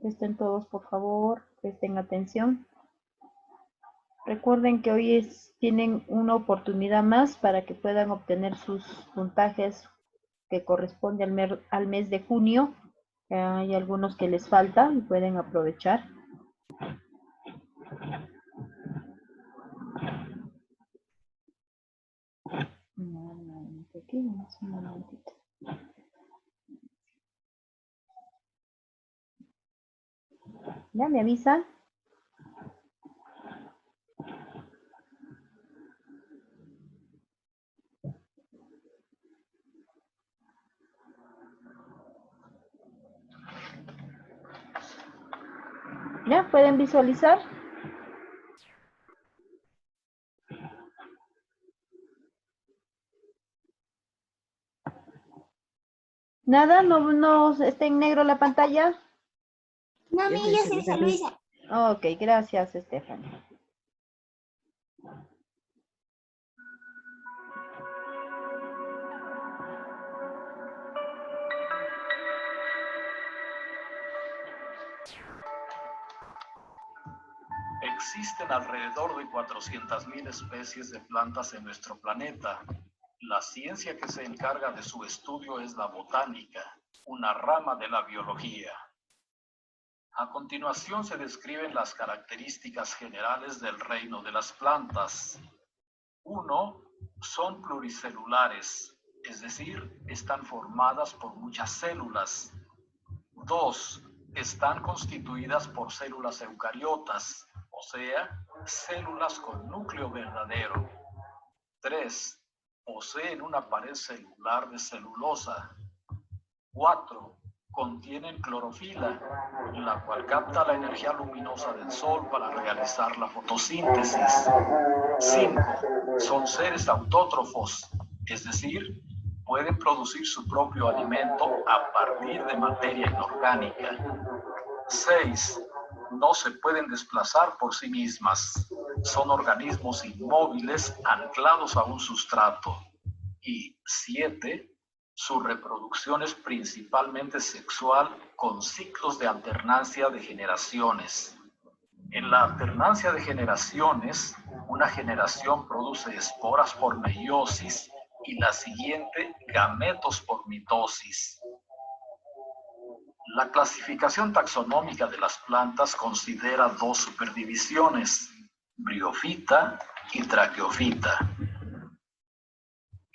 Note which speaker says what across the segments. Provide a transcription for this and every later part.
Speaker 1: Presten todos, por favor, presten atención. Recuerden que hoy tienen una oportunidad más para que puedan obtener sus puntajes que corresponde al mes de junio. Hay algunos que les falta y pueden aprovechar. Un momentito. ¿Ya me avisan? ¿Ya pueden visualizar? ¿Nada? ¿No está en negro la pantalla?
Speaker 2: No, mi, yo soy Luisa.
Speaker 1: Ok, gracias, Stephanie.
Speaker 3: Existen alrededor de 400.000 especies de plantas en nuestro planeta. La ciencia que se encarga de su estudio es la botánica, una rama de la biología. A continuación se describen las características generales del reino de las plantas. 1. Son pluricelulares, es decir, están formadas por muchas células. 2. Están constituidas por células eucariotas, o sea, células con núcleo verdadero. 3. Poseen una pared celular de celulosa. 4. Contienen clorofila, la cual capta la energía luminosa del sol para realizar la fotosíntesis. 5. Son seres autótrofos, es decir, pueden producir su propio alimento a partir de materia inorgánica. 6. No se pueden desplazar por sí mismas. Son organismos inmóviles anclados a un sustrato. Y 7. Su reproducción es principalmente sexual con ciclos de alternancia de generaciones. En la alternancia de generaciones, una generación produce esporas por meiosis y la siguiente gametos por mitosis. La clasificación taxonómica de las plantas considera dos superdivisiones, briofita y traqueofita.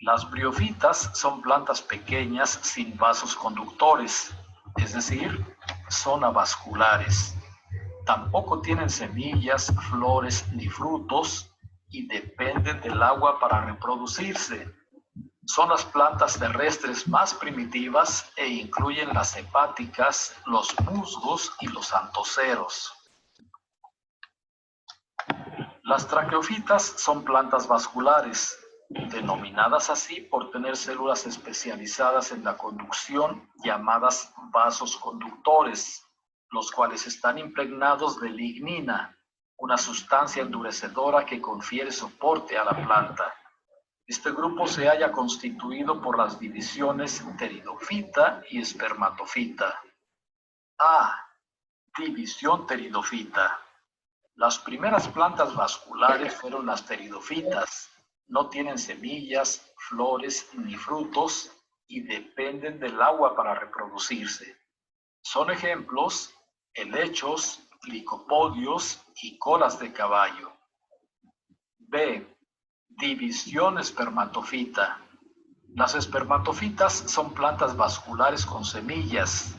Speaker 3: Las briofitas son plantas pequeñas sin vasos conductores, es decir, son avasculares. Tampoco tienen semillas, flores ni frutos y dependen del agua para reproducirse. Son las plantas terrestres más primitivas e incluyen las hepáticas, los musgos y los antoceros. Las traqueofitas son plantas vasculares, denominadas así por tener células especializadas en la conducción llamadas vasos conductores, los cuales están impregnados de lignina, una sustancia endurecedora que confiere soporte a la planta. Este grupo se halla constituido por las divisiones pteridofita y espermatofita. A. División pteridofita. Las primeras plantas vasculares fueron las pteridofitas. No tienen semillas, flores ni frutos y dependen del agua para reproducirse. Son ejemplos helechos, licopodios y colas de caballo. B. División espermatofita. Las espermatofitas son plantas vasculares con semillas.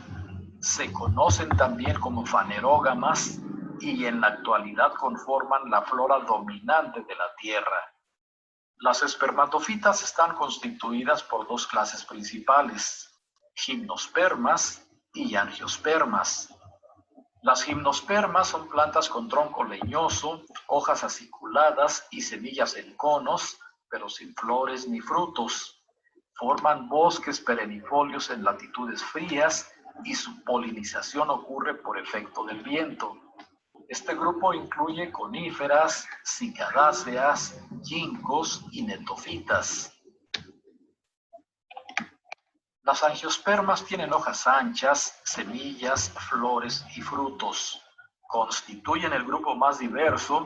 Speaker 3: Se conocen también como fanerógamas y en la actualidad conforman la flora dominante de la Tierra. Las espermatofitas están constituidas por dos clases principales, gimnospermas y angiospermas. Las gimnospermas son plantas con tronco leñoso, hojas aciculadas y semillas en conos, pero sin flores ni frutos. Forman bosques perennifolios en latitudes frías y su polinización ocurre por efecto del viento. Este grupo incluye coníferas, cicadáceas, ginkgos y netofitas. Las angiospermas tienen hojas anchas, semillas, flores y frutos. Constituyen el grupo más diverso,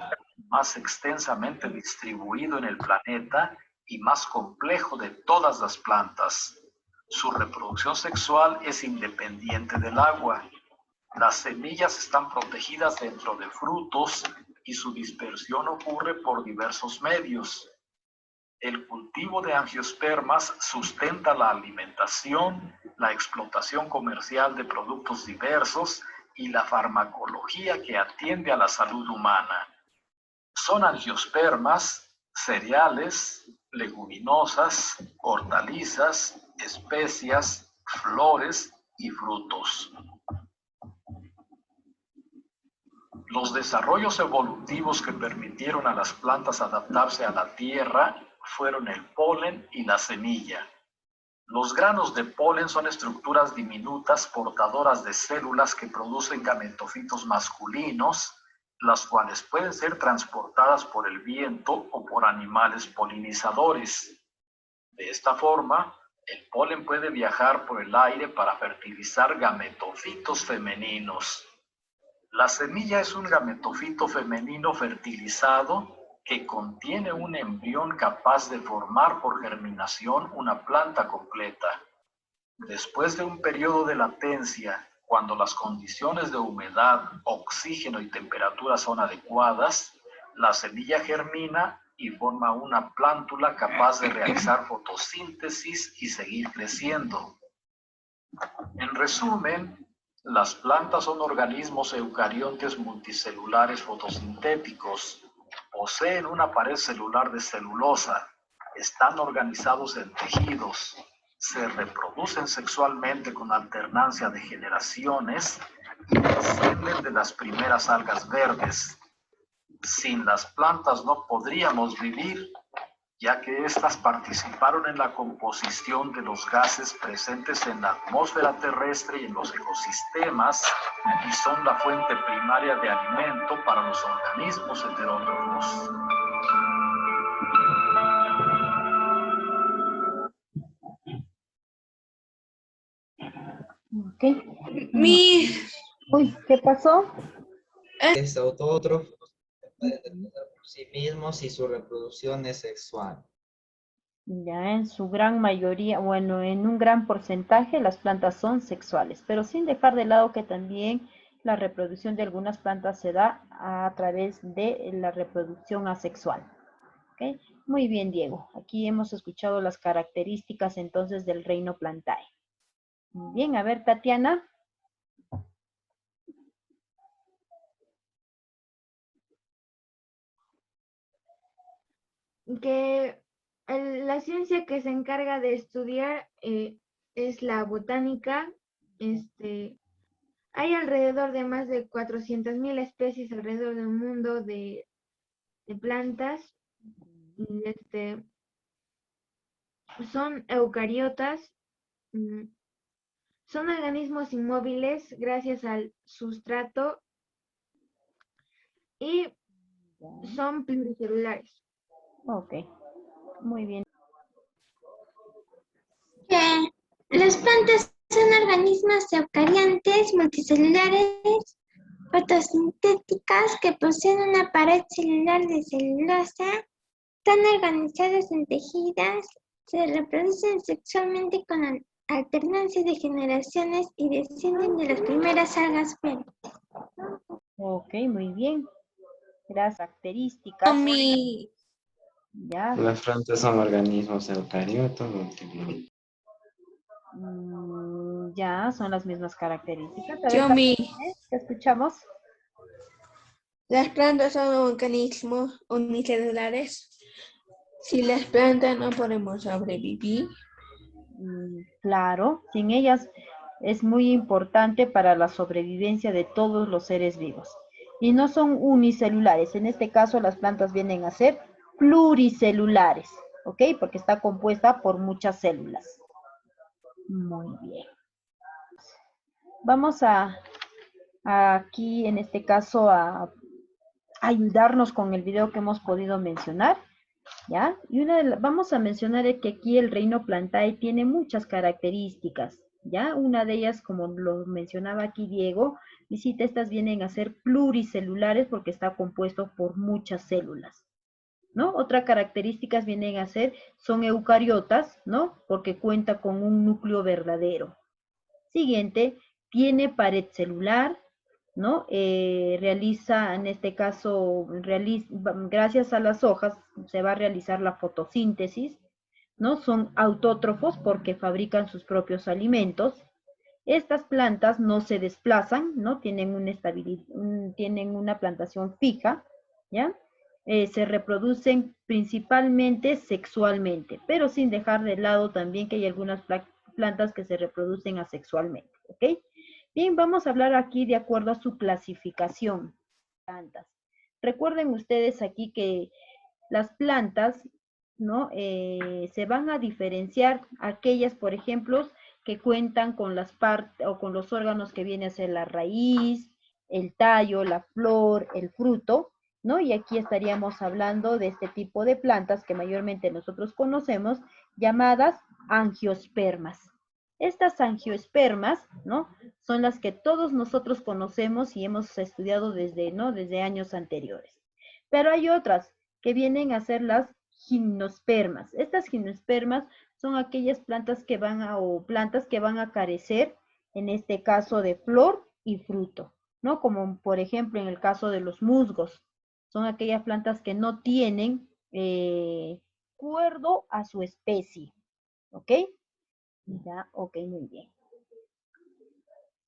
Speaker 3: más extensamente distribuido en el planeta y más complejo de todas las plantas. Su reproducción sexual es independiente del agua. Las semillas están protegidas dentro de frutos y su dispersión ocurre por diversos medios. El cultivo de angiospermas sustenta la alimentación, la explotación comercial de productos diversos y la farmacología que atiende a la salud humana. Son angiospermas, cereales, leguminosas, hortalizas, especias, flores y frutos. Los desarrollos evolutivos que permitieron a las plantas adaptarse a la tierra fueron el polen y la semilla. Los granos de polen son estructuras diminutas portadoras de células que producen gametofitos masculinos, las cuales pueden ser transportadas por el viento o por animales polinizadores. De esta forma, el polen puede viajar por el aire para fertilizar gametofitos femeninos. La semilla es un gametofito femenino fertilizado que contiene un embrión capaz de formar por germinación una planta completa. Después de un periodo de latencia, cuando las condiciones de humedad, oxígeno y temperatura son adecuadas, la semilla germina y forma una plántula capaz de realizar fotosíntesis y seguir creciendo. En resumen, las plantas son organismos eucariontes multicelulares fotosintéticos. Poseen una pared celular de celulosa. Están organizados en tejidos. Se reproducen sexualmente con alternancia de generaciones y descienden de las primeras algas verdes. Sin las plantas no podríamos vivir, ya que éstas participaron en la composición de los gases presentes en la atmósfera terrestre y en los ecosistemas y son la fuente primaria de alimento para los organismos heterótrofos.
Speaker 1: Ok.
Speaker 2: Mi,
Speaker 1: Uy, ¿qué pasó?
Speaker 4: Es autótrofos, pueden depender por sí mismos y su reproducción es sexual.
Speaker 1: Ya en su gran mayoría, bueno, en un gran porcentaje las plantas son sexuales, pero sin dejar de lado que también la reproducción de algunas plantas se da a través de la reproducción asexual. ¿Ok? Muy bien, Diego. Aquí hemos escuchado las características entonces del reino Plantae. Muy bien, a ver, Tatiana.
Speaker 2: que la ciencia que se encarga de estudiar es la botánica. Hay alrededor de más de 400.000 especies alrededor del mundo de plantas. Son eucariotas. Son organismos inmóviles gracias al sustrato y son pluricelulares.
Speaker 1: Ok, muy bien.
Speaker 5: Las plantas son organismos eucariontes multicelulares fotosintéticas que poseen una pared celular de celulosa, están organizadas en tejidos, se reproducen sexualmente con alternancia de generaciones y descienden de las primeras algas verdes.
Speaker 1: Ok, muy bien. Las características. Ya.
Speaker 6: Las plantas son organismos eucariotos multicelulares.
Speaker 1: Ya, son las mismas características. A ver,
Speaker 7: Yomi,
Speaker 1: ¿te escuchamos?
Speaker 7: las plantas son organismos unicelulares. Si las plantas no podemos sobrevivir.
Speaker 1: Claro, sin ellas es muy importante para la sobrevivencia de todos los seres vivos. Y no son unicelulares. En este caso, las plantas vienen a ser pluricelulares, ¿ok? Porque está compuesta por muchas células. Muy bien. Vamos aquí, en este caso, a ayudarnos con el video que hemos podido mencionar. ¿Ya? Y vamos a mencionar que aquí el reino Plantae tiene muchas características, ¿ya? Una de ellas, como lo mencionaba aquí Diego, visita, estas vienen a ser pluricelulares porque está compuesto por muchas células, ¿no? Otras características vienen a ser, son eucariotas, ¿no? Porque cuenta con un núcleo verdadero. Siguiente, tiene pared celular, ¿no? Realiza, en este caso, gracias a las hojas, se va a realizar la fotosíntesis, ¿no? Son autótrofos porque fabrican sus propios alimentos. Estas plantas no se desplazan, ¿no? Tienen tienen una plantación fija, ¿ya? Se reproducen principalmente sexualmente, pero sin dejar de lado también que hay algunas plantas que se reproducen asexualmente, ¿ok? Bien, vamos a hablar aquí de acuerdo a su clasificación. Plantas. Recuerden ustedes aquí que las plantas, ¿no? Se van a diferenciar aquellas, por ejemplo, que cuentan con las partes o con los órganos que viene a ser la raíz, el tallo, la flor, el fruto, ¿no? Y aquí estaríamos hablando de este tipo de plantas que mayormente nosotros conocemos, llamadas angiospermas. Estas angiospermas, ¿no? Son las que todos nosotros conocemos y hemos estudiado desde, ¿no? Desde años anteriores. Pero hay otras que vienen a ser las gimnospermas. Estas gimnospermas son aquellas plantas que van a carecer, en este caso, de flor y fruto, ¿no? Como por ejemplo en el caso de los musgos. Son aquellas plantas que no tienen acuerdo a su especie, ¿ok? Ya, ok, muy bien.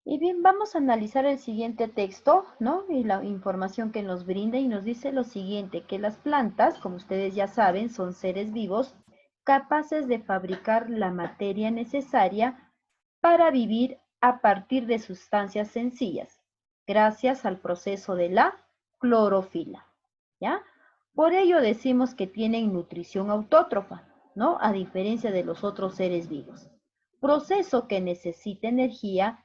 Speaker 1: Y bien, vamos a analizar el siguiente texto, ¿no? Y la información que nos brinda y nos dice lo siguiente, que las plantas, como ustedes ya saben, son seres vivos capaces de fabricar la materia necesaria para vivir a partir de sustancias sencillas, gracias al proceso de la clorofila, ¿ya? Por ello decimos que tienen nutrición autótrofa, ¿no? A diferencia de los otros seres vivos. Proceso que necesita energía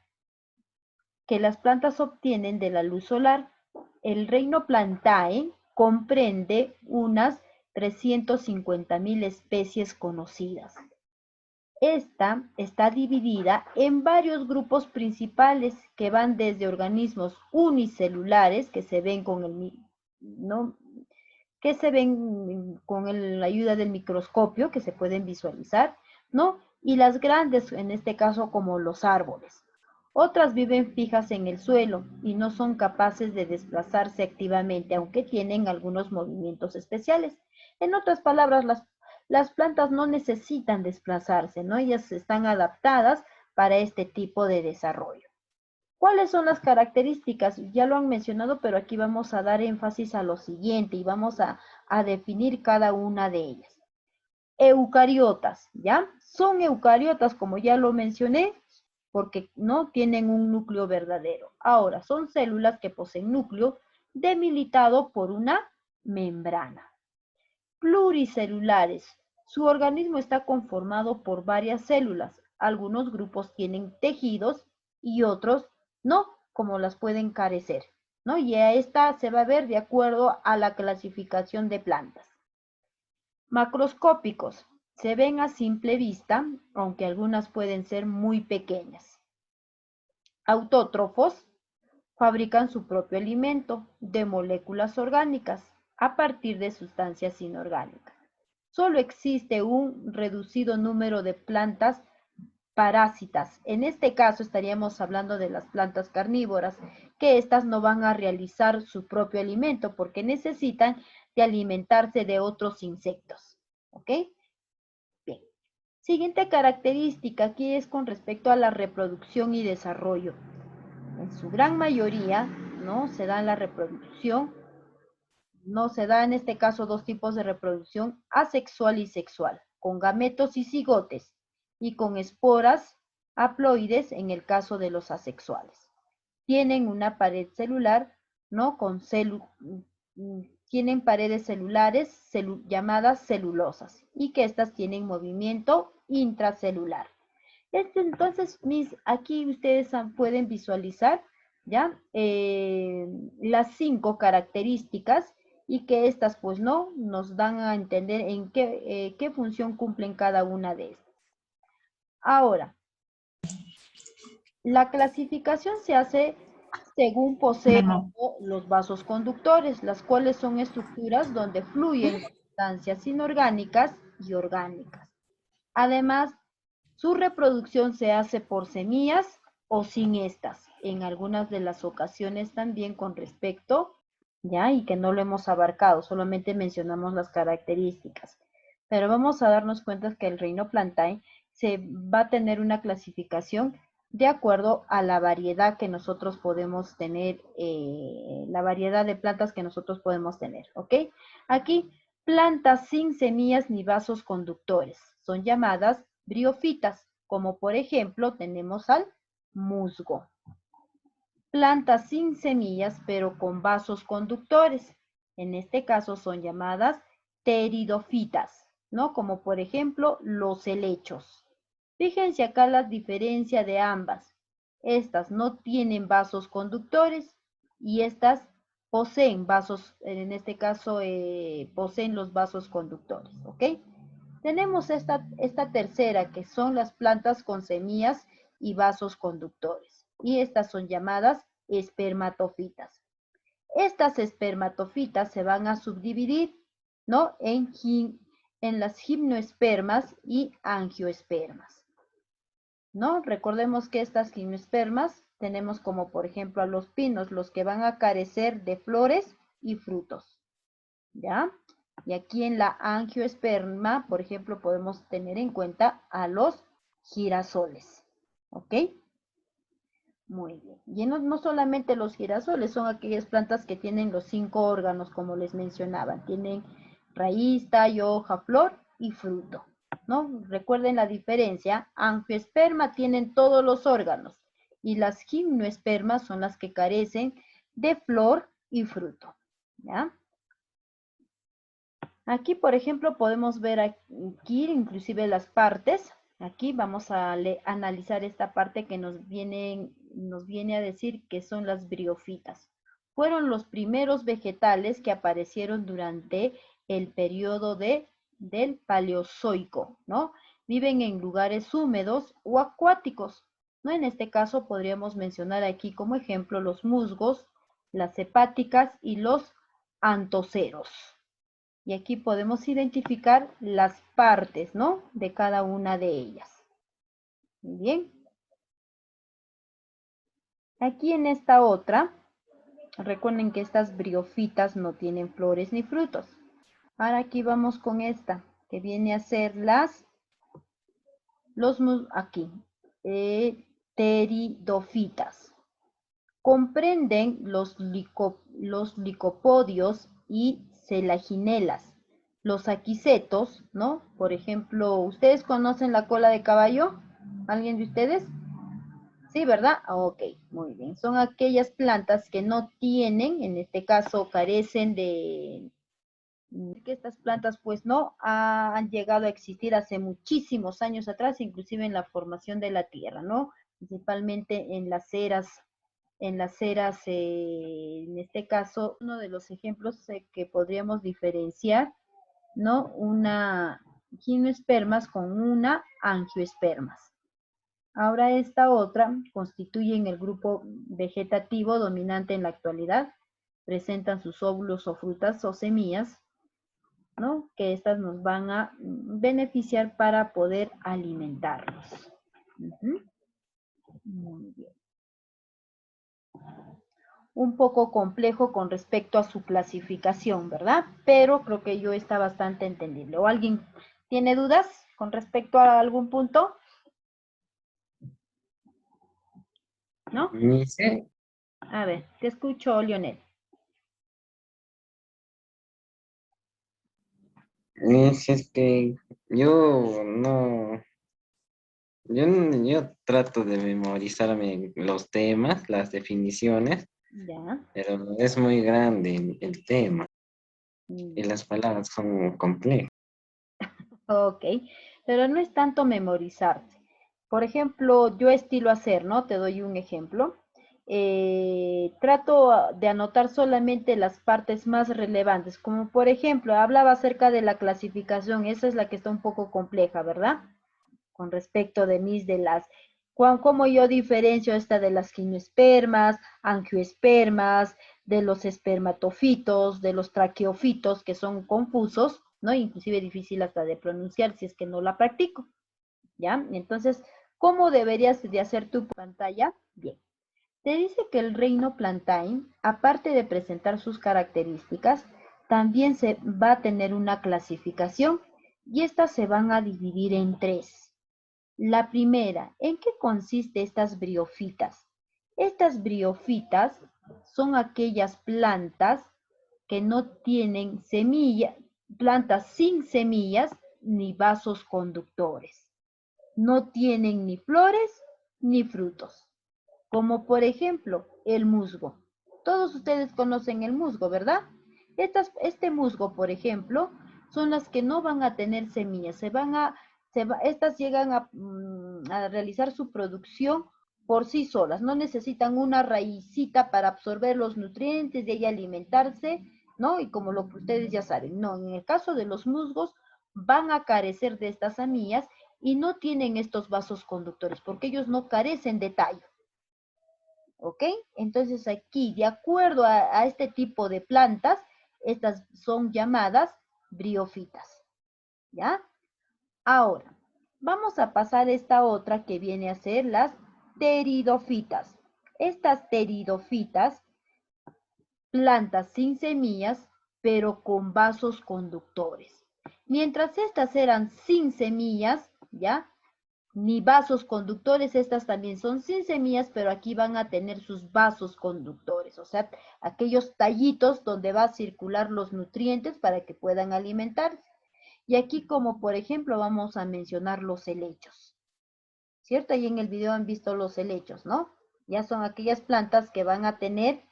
Speaker 1: que las plantas obtienen de la luz solar. El reino Plantae comprende unas 350.000 especies conocidas. Esta está dividida en varios grupos principales que van desde organismos unicelulares que se ven con ¿no? que se ven con la ayuda del microscopio, que se pueden visualizar, ¿no? Y las grandes, en este caso, como los árboles. Otras viven fijas en el suelo y no son capaces de desplazarse activamente, aunque tienen algunos movimientos especiales. En otras palabras, las plantas no necesitan desplazarse, ¿no? Ellas están adaptadas para este tipo de desarrollo. ¿Cuáles son las características? Ya lo han mencionado, pero aquí vamos a dar énfasis a lo siguiente y vamos a definir cada una de ellas. Eucariotas, ¿ya? Son eucariotas, como ya lo mencioné, porque no tienen un núcleo verdadero. Ahora, son células que poseen núcleo debilitado por una membrana. Pluricelulares. Su organismo está conformado por varias células. Algunos grupos tienen tejidos y otros no, como las pueden carecer, ¿no? Y a esta se va a ver de acuerdo a la clasificación de plantas. Macroscópicos. Se ven a simple vista, aunque algunas pueden ser muy pequeñas. Autótrofos. Fabrican su propio alimento de moléculas orgánicas a partir de sustancias inorgánicas. Solo existe un reducido número de plantas parásitas. En este caso estaríamos hablando de las plantas carnívoras, que estas no van a realizar su propio alimento porque necesitan de alimentarse de otros insectos. ¿Ok? Bien. Siguiente característica aquí es con respecto a la reproducción y desarrollo. En su gran mayoría, ¿no? Se da la reproducción, no se da en este caso dos tipos de reproducción, asexual y sexual, con gametos y cigotes, y con esporas haploides en el caso de los asexuales. Tienen una pared celular, ¿no? Tienen paredes celulares llamadas celulosas, y que estas tienen movimiento intracelular. Entonces, aquí ustedes pueden visualizar, ¿ya? Las 5 características y que estas pues no nos dan a entender en qué función cumplen cada una de estas. Ahora, la clasificación se hace según poseen los vasos conductores, las cuales son estructuras donde fluyen sustancias inorgánicas y orgánicas. Además, su reproducción se hace por semillas o sin estas, en algunas de las ocasiones también con respecto, ya, y que no lo hemos abarcado, solamente mencionamos las características. Pero vamos a darnos cuenta que el reino Plantae se va a tener una clasificación de acuerdo a la variedad que nosotros podemos tener, la variedad de plantas que nosotros podemos tener, ¿ok? Aquí, plantas sin semillas ni vasos conductores, son llamadas briófitas, como por ejemplo tenemos al musgo. Plantas sin semillas pero con vasos conductores, en este caso son llamadas pteridofitas, ¿no? Como por ejemplo los helechos. Fíjense acá la diferencia de ambas. Estas no tienen vasos conductores y estas poseen vasos, en este caso poseen los vasos conductores, ¿ok? Tenemos esta tercera, que son las plantas con semillas y vasos conductores. Y estas son llamadas espermatofitas. Estas espermatofitas se van a subdividir, ¿no? En las gimnospermas y angioespermas, ¿no? Recordemos que estas gimnospermas tenemos como por ejemplo a los pinos, los que van a carecer de flores y frutos, ¿ya? Y aquí en la angiosperma, por ejemplo, podemos tener en cuenta a los girasoles, ¿ok? Muy bien. Y no solamente los girasoles, son aquellas plantas que tienen los 5 órganos, como les mencionaba. Tienen raíz, tallo, hoja, flor y fruto, ¿no? Recuerden la diferencia. Angiosperma tienen todos los órganos y las gimnospermas son las que carecen de flor y fruto, ¿ya? Aquí, por ejemplo, podemos ver aquí inclusive las partes. Aquí vamos a analizar esta parte que nos viene a decir que son las briófitas. Fueron los primeros vegetales que aparecieron durante el periodo del Paleozoico, ¿no? Viven en lugares húmedos o acuáticos, ¿no? En este caso podríamos mencionar aquí como ejemplo los musgos, las hepáticas y los antoceros. Y aquí podemos identificar las partes, ¿no? De cada una de ellas. Muy bien. Aquí en esta otra, recuerden que estas briófitas no tienen flores ni frutos. Ahora aquí vamos con esta, que viene a ser aquí, pteridofitas. Comprenden los licopodios y celaginelas. Los aquisetos, ¿no? Por ejemplo, ¿ustedes conocen la cola de caballo? ¿Alguien de ustedes? Sí, ¿verdad? Ok, muy bien. Son aquellas plantas que no tienen, en este caso carecen de que estas plantas pues no han llegado a existir hace muchísimos años atrás, inclusive en la formación de la tierra, ¿no? Principalmente en las eras, en este caso, uno de los ejemplos que podríamos diferenciar, ¿no? Una gimnospermas con una angioespermas. Ahora esta otra constituyen el grupo vegetativo dominante en la actualidad. Presentan sus óvulos o frutas o semillas, ¿no? Que estas nos van a beneficiar para poder alimentarnos. Muy bien. Un poco complejo con respecto a su clasificación, ¿verdad? Pero creo que yo está bastante entendible. ¿O alguien tiene dudas con respecto a algún punto? ¿No?
Speaker 6: Sí.
Speaker 1: A ver, te escucho, Lionel.
Speaker 6: Si es que yo no, yo trato de memorizarme los temas, las definiciones,
Speaker 1: Ya.
Speaker 6: pero es muy grande el tema y las palabras son complejas.
Speaker 1: Ok, pero no es tanto memorizarse. Por ejemplo, yo estilo hacer, ¿no? Te doy un ejemplo. trato de anotar solamente las partes más relevantes, como por ejemplo, hablaba acerca de la clasificación, esa es la que está un poco compleja, ¿verdad? Con respecto de las, cómo yo diferencio esta de las gimnospermas, angioespermas, de los espermatofitos, de los traqueofitos, que son confusos, ¿no? Inclusive difícil hasta de pronunciar si es que no la practico, ¿ya? Entonces, ¿cómo deberías de hacer tu pantalla? Bien. Te dice que el reino Plantain, aparte de presentar sus características, también se va a tener una clasificación y estas se van a dividir en tres. La primera, ¿en qué consiste estas briofitas? Estas briofitas son aquellas plantas que no tienen semilla, plantas sin semillas ni vasos conductores. No tienen ni flores ni frutos. Como por ejemplo el musgo. Todos ustedes conocen el musgo, ¿verdad? Este musgo, por ejemplo, son las que no van a tener semillas. Estas llegan a realizar su producción por sí solas. No necesitan una raícita para absorber los nutrientes, de ella alimentarse, ¿no? Y como lo que ustedes ya saben, no, en el caso de los musgos van a carecer de estas semillas y no tienen estos vasos conductores porque ellos no carecen de tallo. ¿Ok? Entonces aquí, de acuerdo a este tipo de plantas, estas son llamadas briofitas. ¿Ya? Ahora, vamos a pasar esta otra que viene a ser las pteridofitas. Estas pteridofitas, plantas sin semillas, pero con vasos conductores. Mientras estas eran sin semillas, ¿ya? Ni vasos conductores, estas también son sin semillas, pero aquí van a tener sus vasos conductores, o sea, aquellos tallitos donde va a circular los nutrientes para que puedan alimentarse. Y aquí, como por ejemplo, vamos a mencionar los helechos, ¿cierto? Ahí en el video han visto los helechos, ¿no? Ya son aquellas plantas que van a tener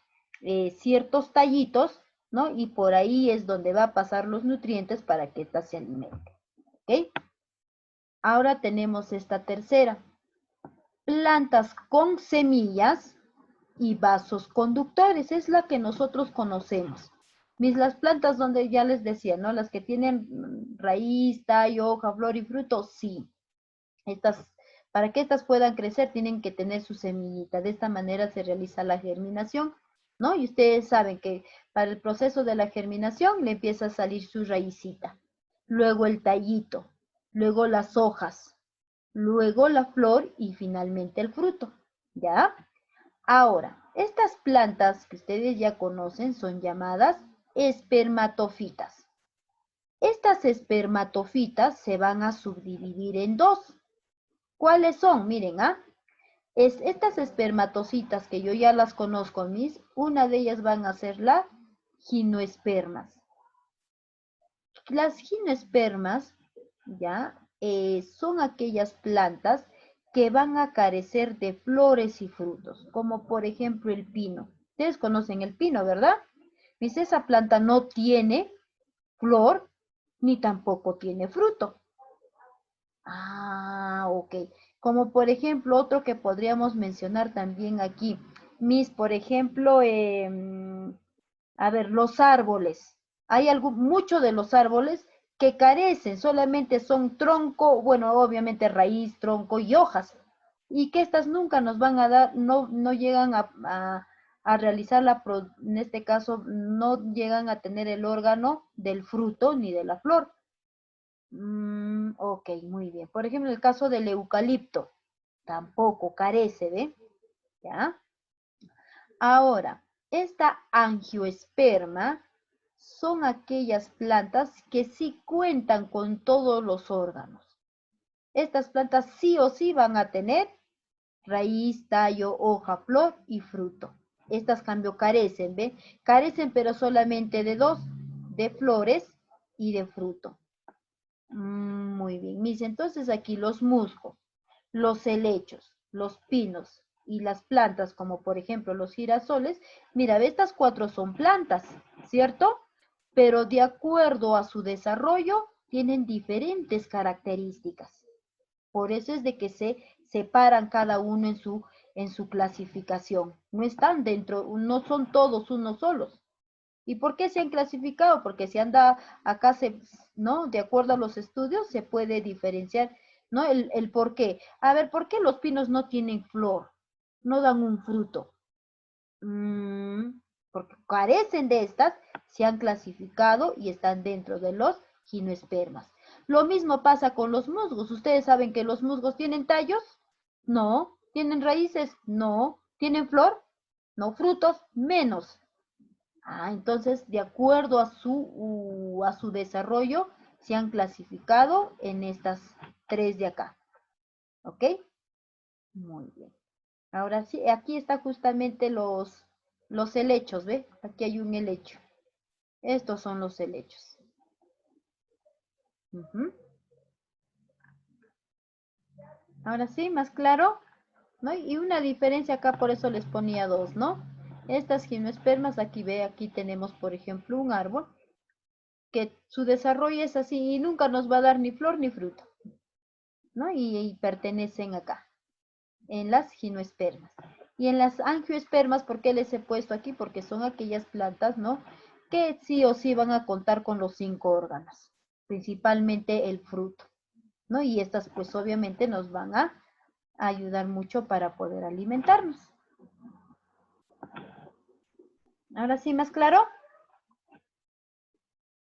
Speaker 1: ciertos tallitos, ¿no? Y por ahí es donde va a pasar los nutrientes para que ésta se alimente, ¿ok? Ahora tenemos esta tercera. Plantas con semillas y vasos conductores. Es la que nosotros conocemos. Las plantas donde ya les decía, ¿no? Las que tienen raíz, tallo, hoja, flor y fruto, sí. Para que estas puedan crecer tienen que tener su semillita. De esta manera se realiza la germinación, ¿no? Y ustedes saben que para el proceso de la germinación le empieza a salir su raícita. Luego el tallito. Luego las hojas, luego la flor y finalmente el fruto, ¿ya? Ahora, estas plantas que ustedes ya conocen son llamadas espermatofitas. Estas espermatofitas se van a subdividir en dos. ¿Cuáles son? Miren, estas espermatocitas que yo ya las conozco, una de ellas van a ser las gimnospermas. Las gimnospermas, ¿ya? Son aquellas plantas que van a carecer de flores y frutos, como por ejemplo el pino. Ustedes conocen el pino, ¿verdad? Esa planta no tiene flor ni tampoco tiene fruto. Ok. Como por ejemplo otro que podríamos mencionar también aquí. Por ejemplo, a ver, los árboles. Hay muchos de los árboles que carecen, solamente son tronco, bueno, obviamente raíz, tronco y hojas, y que estas nunca nos van a dar, no llegan a realizar en este caso, no llegan a tener el órgano del fruto ni de la flor. Ok, muy bien. Por ejemplo, el caso del eucalipto, tampoco carece, ¿ve? ¿Ya? Ahora, esta angiosperma son aquellas plantas que sí cuentan con todos los órganos. Estas plantas sí o sí van a tener raíz, tallo, hoja, flor y fruto. Estas, cambio, carecen, ¿ve? Carecen, pero solamente de dos, de flores y de fruto. Muy bien, entonces aquí los musgos, los helechos, los pinos y las plantas, como por ejemplo los girasoles, mira, estas cuatro son plantas, ¿cierto? Pero de acuerdo a su desarrollo, tienen diferentes características. Por eso es de que se separan cada uno en su clasificación. No están dentro, no son todos unos solos. ¿Y por qué se han clasificado? Porque si anda acá, ¿no? De acuerdo a los estudios, se puede diferenciar, ¿no? El por qué. A ver, ¿por qué los pinos no tienen flor? No dan un fruto. Porque carecen de estas, se han clasificado y están dentro de los gimnospermas. Lo mismo pasa con los musgos. ¿Ustedes saben que los musgos tienen tallos? No. ¿Tienen raíces? No. ¿Tienen flor? No. ¿Frutos? Menos. Entonces, de acuerdo a su desarrollo, se han clasificado en estas 3 de acá. ¿Ok? Muy bien. Ahora sí, aquí está justamente los helechos, ¿ve? Aquí hay un helecho. Estos son los helechos. Ahora sí, más claro, ¿no? Y una diferencia acá, por eso les ponía 2, ¿no? Estas gimnospermas, aquí ve, aquí tenemos, por ejemplo, un árbol que su desarrollo es así y nunca nos va a dar ni flor ni fruto, ¿no? Y pertenecen acá, en las gimnospermas. Y en las angiospermas, ¿por qué les he puesto aquí? Porque son aquellas plantas, ¿no? Que sí o sí van a contar con los 5 órganos, principalmente el fruto, ¿no? Y estas pues obviamente nos van a ayudar mucho para poder alimentarnos. Ahora sí, ¿más claro?